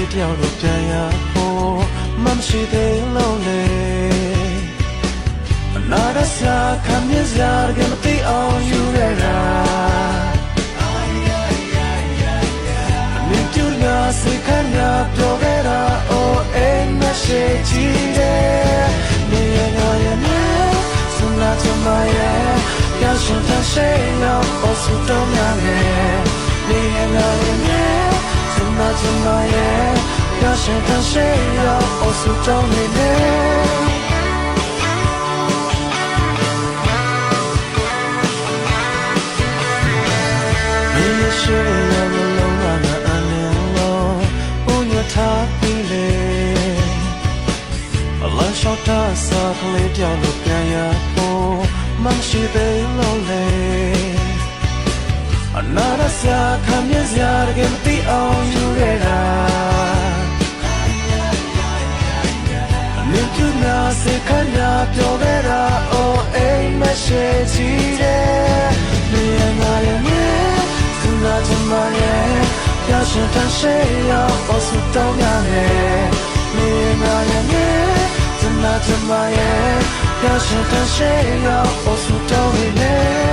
လေးတယောက်လိုပြန်ရဖို့မမရှိသေးလို့လေအနာရစာခံရစရာကမသိအောင်ယူရတာမင်းတို့ကစိတ်ခံရပြောခဲ့တာ oh အိမ်မရှိကြည့်တယ်နေရရဲ့နေစနာချမရဲ့ရရှင်တဲ့ရှိရောက်အဆူတော်များရဲ့နေရရဲ့နေစနာချမရဲ့ရရှင်တဲ့ရှိရောက်အဆူတော်နေနေရှေ့ရောက်လုံးဝမအလင်းလို့ဘုံရထားပြီးလေအလန်းလျှောက်တာစားကလေးတယောက်လိုပြန်ရဖို့မရှိသေးလို့လေအနာရစရာခံရစရာတကယ်မသိအောင်ယူရတာမင်းကနာစိတ်ခံရပြောခဲ့တာ oh အိမ်မရှိကြည့်တယ်နေရငါရဲ့那怎么也要是他谁要我是都要的你那也你怎么也要是他谁要我是都会的